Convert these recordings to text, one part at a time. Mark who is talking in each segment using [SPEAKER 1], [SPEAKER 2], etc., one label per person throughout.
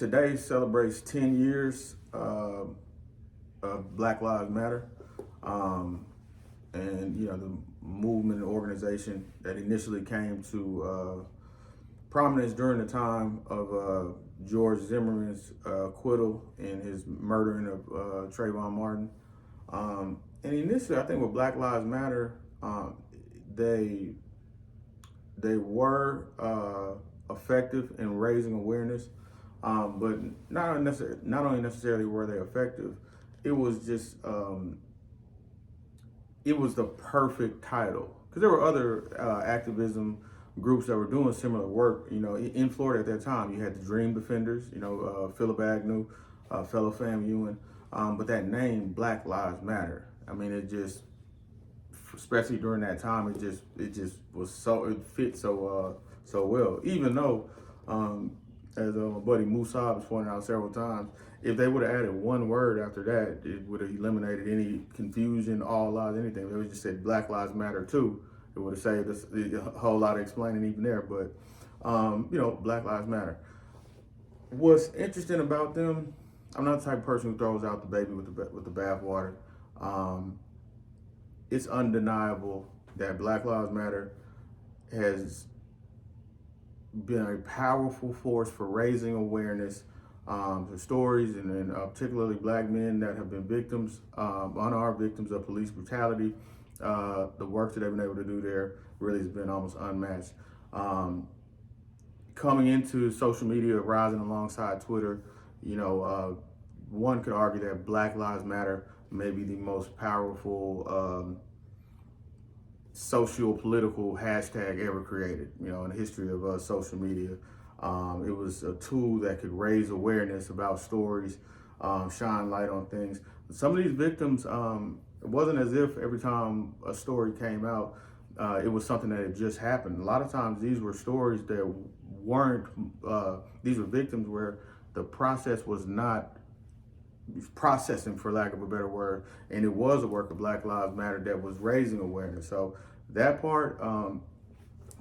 [SPEAKER 1] today celebrates 10 years of Black Lives Matter. And the movement and organization that initially came to prominence during the time of George Zimmerman's acquittal in his murdering of Travon Martin. And initially, I think with Black Lives Matter, they were effective in raising awareness, but not only necessarily were they effective, it was just it was the perfect title, because there were other activism groups that were doing similar work. In Florida at that time, you had the Dream Defenders, Philip Agnew, fellow Fam Ewing, but that name, Black Lives Matter, I mean, it just, especially during that time, it just was so, it fit so well. Even though, as my buddy Musab has pointed out several times, if they would have added one word after that, it would have eliminated any confusion, all lives, anything. They would have just said Black Lives Matter too. It would have saved us a whole lot of explaining even there. But Black Lives Matter. What's interesting about them, I'm not the type of person who throws out the baby with the bathwater. It's undeniable that Black Lives Matter has been a powerful force for raising awareness to stories, and particularly Black men that have been victims, unarmed victims of police brutality. The work that they've been able to do there really has been almost unmatched. Coming into social media, rising alongside Twitter, one could argue that Black Lives Matter may be the most powerful socio-political hashtag ever created, in the history of social media. It was a tool that could raise awareness about stories, shine light on things. Some of these victims, it wasn't as if every time a story came out, it was something that had just happened. A lot of times these were stories that weren't, these were victims where the process was not processing, for lack of a better word, and it was a work of Black Lives Matter that was raising awareness. So that part,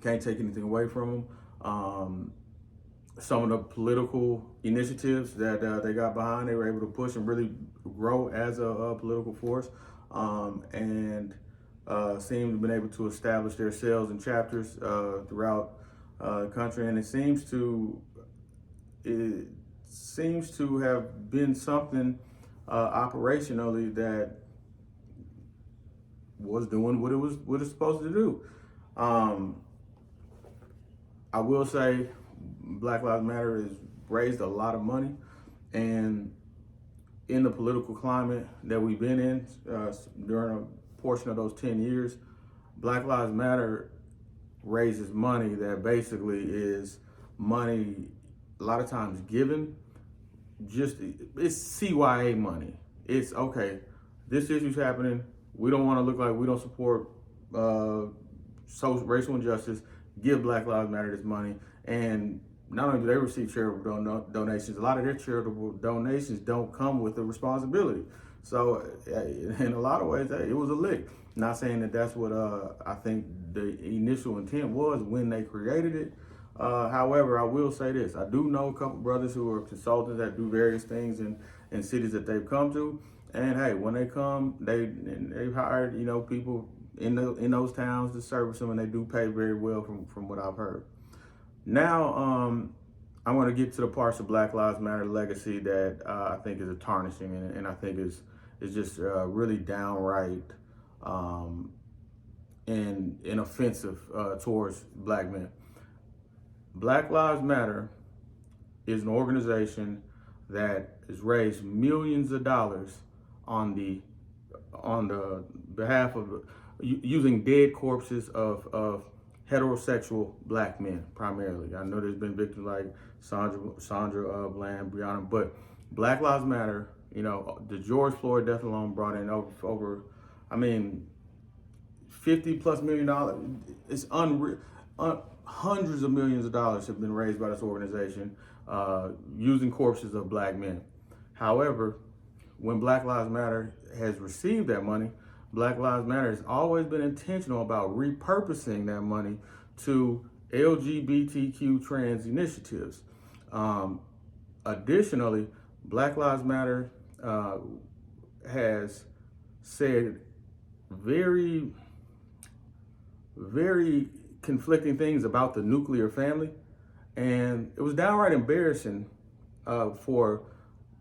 [SPEAKER 1] can't take anything away from them. Some of the political initiatives that they got behind, they were able to push and really grow as a political force, and seem to have been able to establish their cells and chapters throughout the country. And it seems to have been something operationally that was doing what it's supposed to do. I will say Black Lives Matter has raised a lot of money, and in the political climate that we've been in during a portion of those 10 years, Black Lives Matter raises money that basically is money a lot of times given. It's CYA money. It's okay, this issue's happening. We don't want to look like we don't support racial injustice. Give Black Lives Matter this money. And not only do they receive charitable donations, a lot of their charitable donations don't come with a responsibility. So in a lot of ways, it was a lick. Not saying that that's what I think the initial intent was when they created it. However, I will say this. I do know a couple brothers who are consultants that do various things in cities that they've come to. And hey, when they come, they've hired, people in those towns to service them, and they do pay very well from what I've heard. Now, I want to get to the parts of Black Lives Matter legacy that I think is a tarnishing, and I think is just really downright and offensive towards Black men. Black Lives Matter is an organization that has raised millions of dollars on the behalf of using dead corpses of heterosexual Black men primarily. I know there's been victims like Sandra Bland, Breonna, but Black Lives Matter, the George Floyd death alone brought in over $50+ million. It's unreal. Hundreds of millions of dollars have been raised by this organization using corpses of Black men. However, when Black Lives Matter has received that money, Black Lives Matter has always been intentional about repurposing that money to LGBTQ trans initiatives. Additionally, Black Lives Matter has said very, very conflicting things about the nuclear family. And it was downright embarrassing for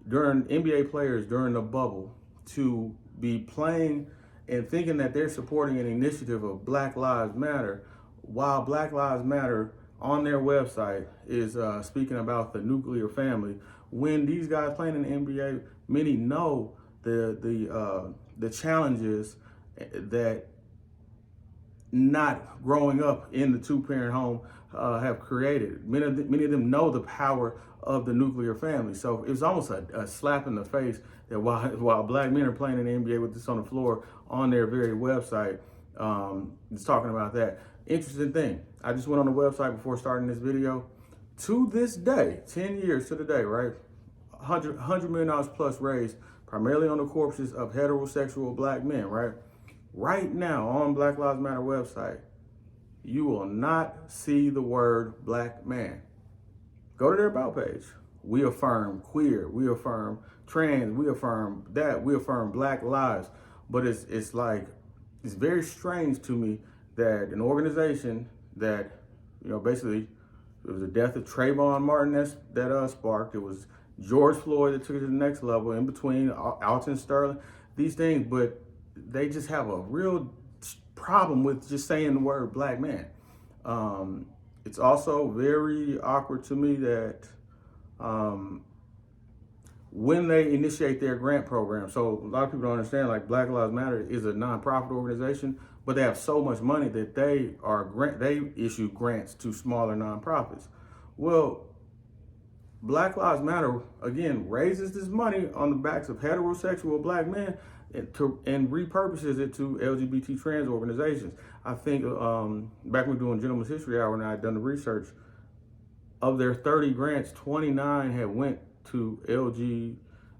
[SPEAKER 1] during NBA players during the bubble to be playing and thinking that they're supporting an initiative of Black Lives Matter, while Black Lives Matter on their website is speaking about the nuclear family. When these guys playing in the NBA, many know the challenges that not growing up in the two-parent home have created. Many of them know the power of the nuclear family. So it's almost a slap in the face that while black men are playing in the NBA with this on the floor on their very website, it's talking about that. Interesting thing, I just went on the website before starting this video. To this day, 10 years to the day, right? $100 million plus raised primarily on the corpses of heterosexual black men, right? Right now on Black Lives Matter website, you will not see the word black man. Go to their about page. We affirm queer, we affirm trans, we affirm that, we affirm black lives. But it's like, it's very strange to me that an organization that, you know, basically it was the death of Travon Martin that sparked. It was George Floyd that took it to the next level, in between Alton Sterling, these things, but they just have a real problem with just saying the word black man. It's also very awkward to me that when they initiate their grant program, so a lot of people don't understand, like Black Lives Matter is a nonprofit organization, but they have so much money that they issue grants to smaller nonprofits. Well, Black Lives Matter, again, raises this money on the backs of heterosexual black men and repurposes it to LGBT trans organizations. I think back when we were doing Gentleman's History Hour and I had done the research, of their 30 grants, 29 had went to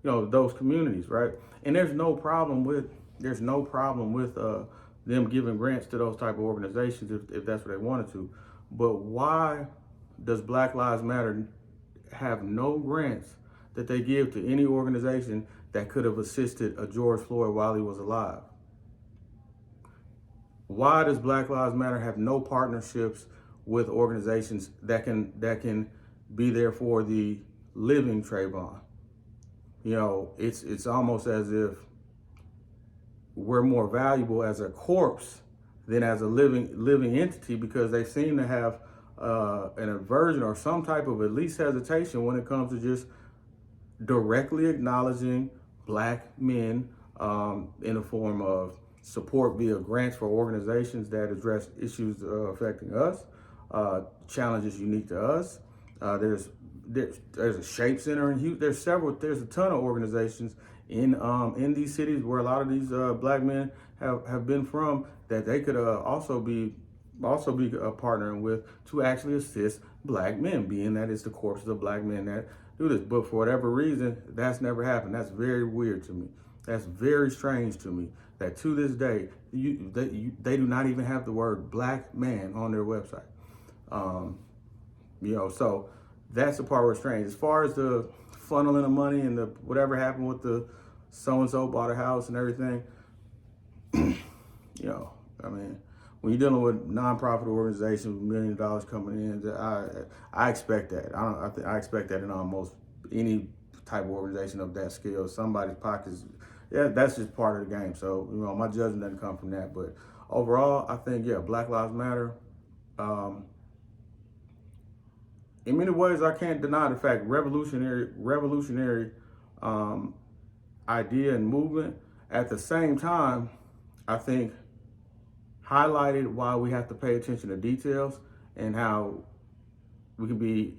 [SPEAKER 1] those communities, right? And there's no problem with them giving grants to those type of organizations if that's what they wanted to. But why does Black Lives Matter have no grants that they give to any organization that could have assisted a George Floyd while he was alive? Why does Black Lives Matter have no partnerships with organizations that can be there for the living Travon? You know, it's almost as if we're more valuable as a corpse than as a living entity, because they seem to have an aversion or some type of at least hesitation when it comes to just directly acknowledging black men in the form of support via grants for organizations that address issues affecting us, challenges unique to us. There's a Shape Center in Houston. There's a ton of organizations in these cities where a lot of these black men have been from, that they could also be partnering with to actually assist black men, being that it's the corpses of black men that do this. But for whatever reason, that's never happened. That's very weird to me. That's very strange to me that to this day, they do not even have the word black man on their website. So that's the part where it's strange. As far as the funneling of money and the whatever happened with the so-and-so bought a house and everything, I mean, when you're dealing with nonprofit organizations with $1 million coming in, I expect that. I expect that in almost any type of organization of that scale. Somebody's pockets, yeah, that's just part of the game. So, my judgment doesn't come from that. But overall, I think, Black Lives Matter. In many ways, I can't deny the fact, revolutionary idea and movement. At the same time, I think highlighted why we have to pay attention to details and how we can be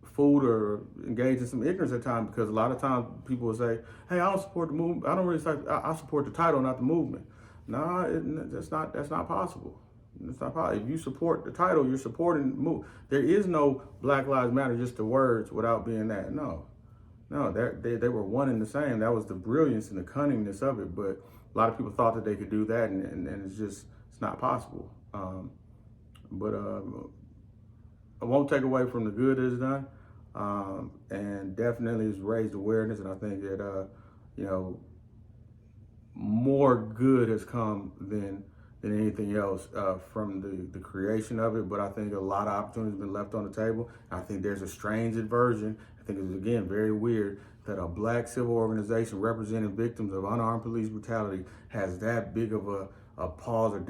[SPEAKER 1] fooled or engaged in some ignorance at times, because a lot of times people will say, hey, I don't support the movement. I support the title, not the movement. No, that's not possible. It's not possible. If you support the title, you're supporting the movement. There is no Black Lives Matter, just the words, without being that. No, they were one and the same. That was the brilliance and the cunningness of it. But a lot of people thought that they could do that, and it's not possible. But I won't take away from the good that is done. and definitely has raised awareness. And I think that you know, more good has come than anything else from the creation of it. But I think a lot of opportunities have been left on the table. I think there's a strange inversion. I think it's, again, very weird that a black civil organization representing victims of unarmed police brutality has that big of a pause or